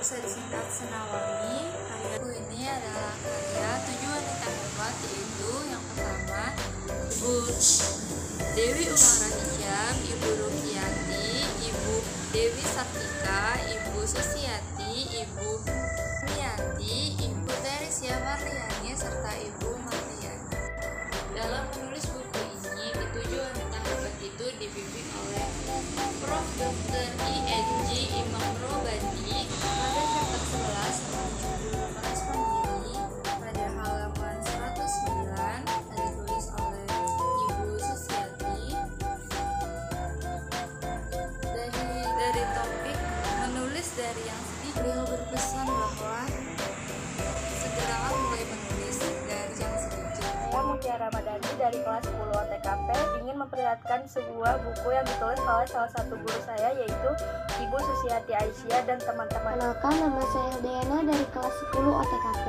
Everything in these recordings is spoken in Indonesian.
bisa disingkat Senawangi. Karya buku ini adalah karya 7 wanita hebat, yaitu yang pertama Ibu Dewi Umara Hijam, Ibu Rukiati, Ibu Dewi Sartika, Ibu Susiati, Ibu Riyati, Ibu Teresia Marliani, serta Ibu Marliani. Dalam menulis buku ini, ketujuh wanita hebat itu dibimbing oleh Prof. Dr. ING Imam Robandi pada chapter 11 halaman 78 respon diri. Pada halaman 109 ditulis oleh Ibu Susiati. Dari topik menulis dari yang sedih, beliau berpesan bahwa segeralah mulai menulis dari yang sedikit. Saya Mutiara Ramadhani dari kelas 10 OTKP ingin memperlihatkan sebuah buku yang ditulis oleh salah satu guru saya, yaitu Ibu Susiati Aisyah dan teman-teman. Perkenalkan, nama saya Diana dari kelas 10 OTKP.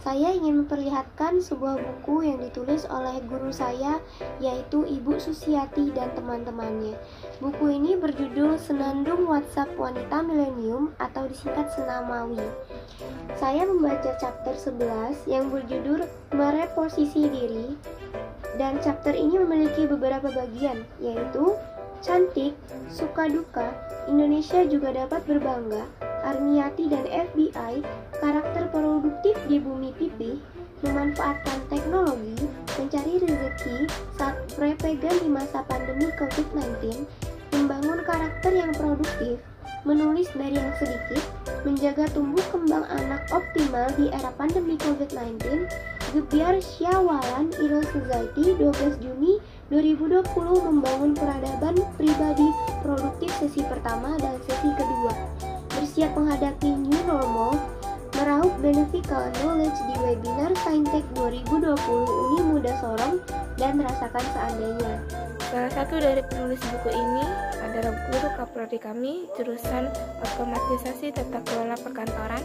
Saya ingin memperlihatkan sebuah buku yang ditulis oleh guru saya, yaitu Ibu Susiati dan teman-temannya. Buku ini berjudul Senandung WhatsApp Wanita Milenium atau disingkat Senamawi. Saya membaca chapter 11 yang berjudul Mereposisi Diri, dan chapter ini memiliki beberapa bagian, yaitu cantik, suka duka, Indonesia juga dapat berbangga, Armiati dan FBI, karakter produktif di bumi pipih, memanfaatkan teknologi, mencari rezeki saat prepegan di masa pandemi COVID-19, membangun karakter yang produktif, menulis dari yang sedikit, menjaga tumbuh kembang anak optimal di era pandemi COVID-19, Gebyar Syawalan Iro Society 12 Juni 2020 membangun peradaban pribadi produktif sesi pertama dan sesi kedua. Bersiap menghadapi new normal, meraup beneficial knowledge di webinar Saintek 2020 Uni Muda Sorong dan rasakan seandainya. Salah satu dari penulis buku ini adalah guru kaprodi kami jurusan otomatisasi tata kelola perkantoran,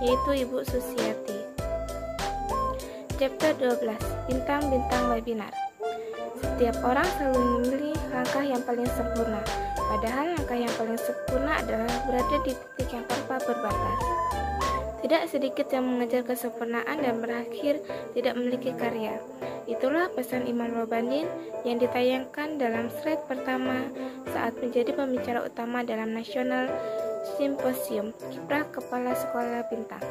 yaitu Ibu Susiati. Chapter 12, Bintang-bintang webinar. Setiap orang selalu memilih langkah yang paling sempurna, padahal langkah yang paling sempurna adalah berada di titik yang tanpa berbatas. Tidak sedikit yang mengejar kesempurnaan dan berakhir tidak memiliki karya. Itulah pesan Imam Robandi yang ditayangkan dalam slide pertama saat menjadi pembicara utama dalam National Symposium Kiprah Kepala Sekolah Bintang.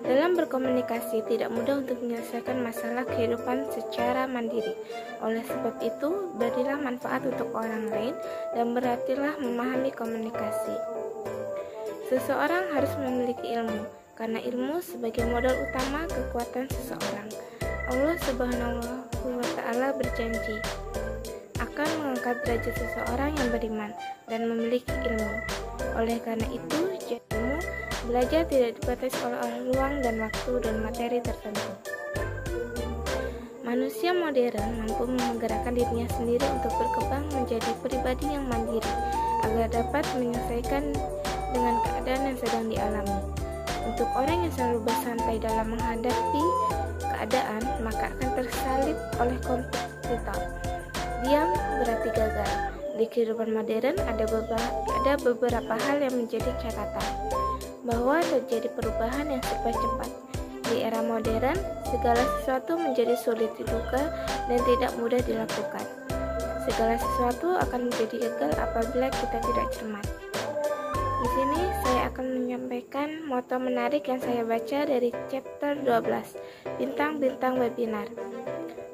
Dalam berkomunikasi tidak mudah untuk menyelesaikan masalah kehidupan secara mandiri. Oleh sebab itu, berilah manfaat untuk orang lain dan berhatilah memahami komunikasi. Seseorang harus memiliki ilmu, karena ilmu sebagai modal utama kekuatan seseorang. Allah Subhanahu wa Ta'ala berjanji akan mengangkat derajat seseorang yang beriman dan memiliki ilmu. Oleh karena itu, ilmu belajar tidak dibatasi oleh ruang dan waktu dan materi tertentu. Manusia modern mampu menggerakkan dirinya sendiri untuk berkembang menjadi pribadi yang mandiri agar dapat menyelesaikan dengan keadaan yang sedang dialami. Untuk orang yang selalu bersantai dalam menghadapi keadaan, maka akan tersalib oleh kompetitor. Diam berarti gagal. Di kehidupan modern ada beberapa hal yang menjadi catatan, bahwa terjadi perubahan yang serba cepat. Di era modern, segala sesuatu menjadi sulit diduga dan tidak mudah dilakukan. Segala sesuatu akan menjadi gagal apabila kita tidak cermat. Di sini saya akan menyampaikan moto menarik yang saya baca dari chapter 12, Bintang-bintang webinar.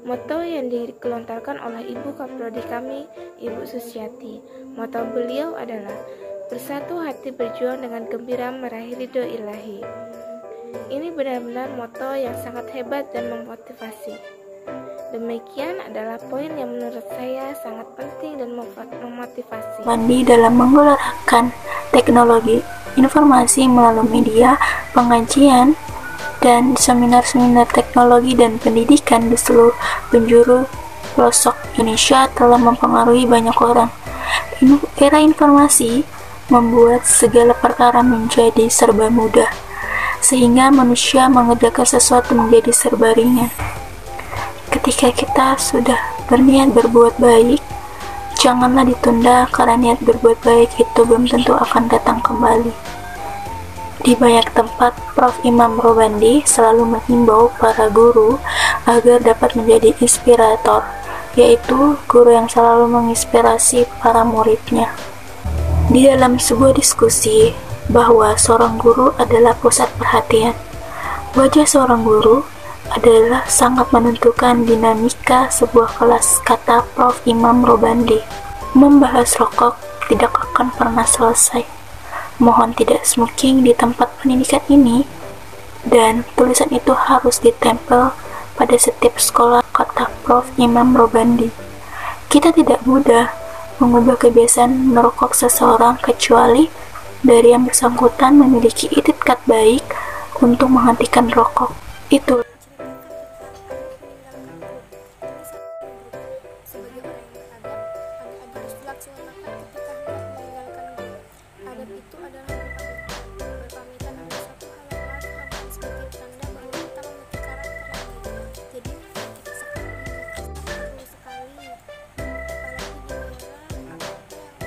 Moto yang digelontorkan oleh Ibu Kaprodi kami, Ibu Susiati. Moto beliau adalah bersatu hati berjuang dengan gembira meraih ridho ilahi. Ini benar-benar moto yang sangat hebat dan memotivasi. Demikian adalah poin yang menurut saya sangat penting dan memotivasi. Mandi dalam menggunakan teknologi informasi melalui media, pengajian, dan seminar-seminar teknologi dan pendidikan di seluruh penjuru pelosok Indonesia telah mempengaruhi banyak orang. Era informasi membuat segala perkara menjadi serba mudah, sehingga manusia mengerjakan sesuatu menjadi serba ringan. Ketika kita sudah berniat berbuat baik, janganlah ditunda, karena niat berbuat baik itu belum tentu akan datang kembali. Di banyak tempat, Prof. Imam Robandi selalu menghimbau para guru agar dapat menjadi inspirator, yaitu guru yang selalu menginspirasi para muridnya. Di dalam sebuah diskusi bahwa seorang guru adalah pusat perhatian, wajah seorang guru adalah sangat menentukan dinamika sebuah kelas, kata Prof. Imam Robandi. Membahas rokok tidak akan pernah selesai. Mohon tidak smoking di tempat pendidikan ini, dan tulisan itu harus ditempel pada setiap sekolah, kata Prof. Imam Robandi. Kita tidak mudah mengubah kebiasaan merokok seseorang kecuali dari yang bersangkutan memiliki itikat baik untuk menghentikan rokok. Itu sebagai orang yang beradab, ada harus dilaksanakan ketika hendak meninggalkan grup. Adab itu adalah berpamitan. Berpamitan adalah satu hal yang harus dilakukan sebagai tanda bahwa kita memiliki karakter yang baik. Jadi kita sekali, perlu sekali, apalagi di daerah apa yang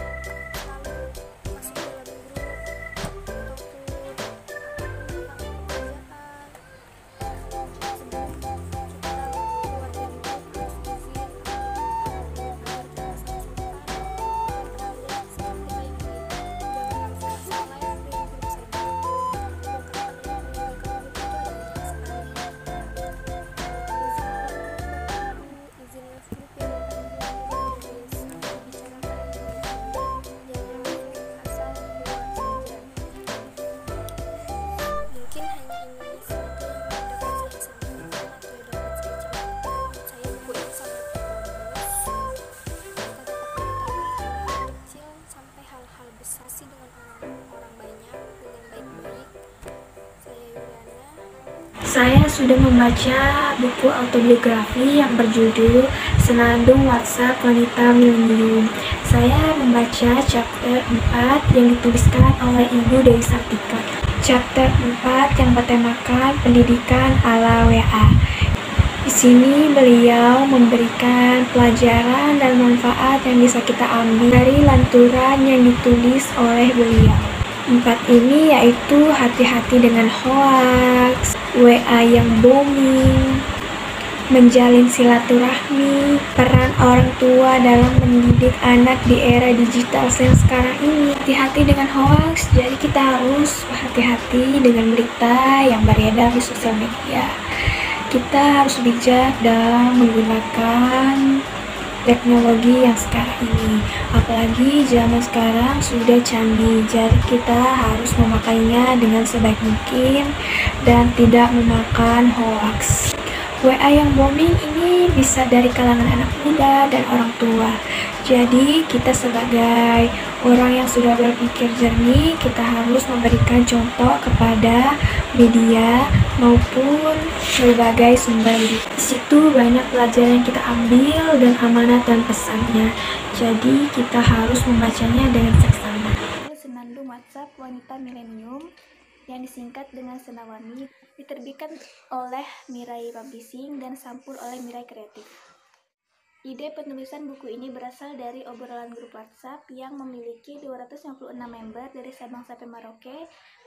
selalu masuk dalam grup ataupun tentang pekerjaan. Sebelum kita keluar dari grup harus izin agar kita saling sopan, seperti baik-baik. Jangan langsung asal live dari grup saja. Bukan yang meninggalkan grup itu ada banyak sekali. Izin live grup yang ditulis, dibicarakan dengan baik. Jangan langsung asal keluar saja. Mungkin hanya ini saja yang dapat saya sampaikan atau dapat saya ceritakan. Saya buku ini sangat bagus. Kita dapat mengetahui hal kecil sampai hal-hal besar sih dengan orang banyak dengan baik-baik. Saya Yuliana. Saya sudah membaca buku autobiografi yang berjudul Senandung WhatsApp Wanita Milenium. Saya membaca chapter 4 yang dituliskan oleh Ibu Dewi Sartika. Chapter 4 yang bertemakan pendidikan ala WA. Di sini beliau memberikan pelajaran dan manfaat yang bisa kita ambil dari lanturan yang ditulis oleh beliau. 4 ini yaitu hati-hati dengan hoaks, WA yang booming, menjalin silaturahmi, peran orang tua dalam mendidik anak di era digital yang sekarang ini. Hati-hati dengan hoaks, jadi kita harus hati-hati dengan berita yang beredar di sosial media. Kita harus bijak dalam menggunakan teknologi yang sekarang ini, apalagi zaman sekarang sudah canggih, jadi kita harus memakainya dengan sebaik mungkin dan tidak memakan hoaks. WA yang booming ini bisa dari kalangan anak muda dan orang tua. Jadi kita sebagai orang yang sudah berpikir jernih, kita harus memberikan contoh kepada media maupun berbagai sumber. Di situ banyak pelajaran yang kita ambil dan amanat dan pesannya. Jadi kita harus membacanya dengan seksama. Senandung WhatsApp Wanita Milenium yang disingkat dengan Senawami, diterbitkan oleh Mirai Publishing dan sampul oleh Mirai Kreatif. Ide penulisan buku ini berasal dari obrolan grup WhatsApp yang memiliki 256 member dari Sabang sampai Merauke,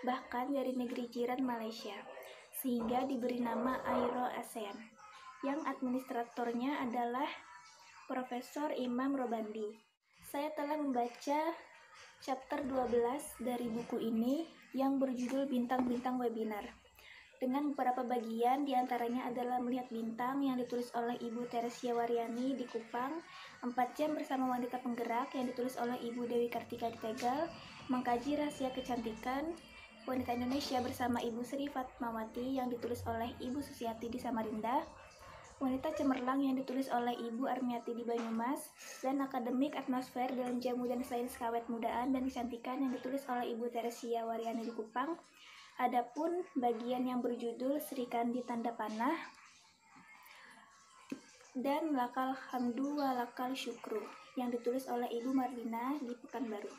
bahkan dari negeri jiran Malaysia, sehingga diberi nama Airo ASEAN, yang administratornya adalah Profesor Imam Robandi. Saya telah membaca chapter 12 dari buku ini yang berjudul Bintang-Bintang Webinar, dengan beberapa bagian diantaranya adalah Melihat Bintang yang ditulis oleh Ibu Teresia Waryani di Kupang, 4 jam bersama wanita penggerak yang ditulis oleh Ibu Dewi Kartika di Tegal, Mengkaji Rahasia Kecantikan Wanita Indonesia bersama Ibu Sri Fatmawati yang ditulis oleh Ibu Susiati di Samarinda, Wanita Cemerlang yang ditulis oleh Ibu Armiati di Banyumas, dan Akademik Atmosfer dalam Jamu dan Sains Kawet Mudaan dan Kecantikan yang ditulis oleh Ibu Teresia Waryani di Kupang. Adapun bagian yang berjudul Sri Kandi Tanda Panah dan Lakal Hamdu wa Lakal Syukru yang ditulis oleh Ibu Marlina di Pekanbaru.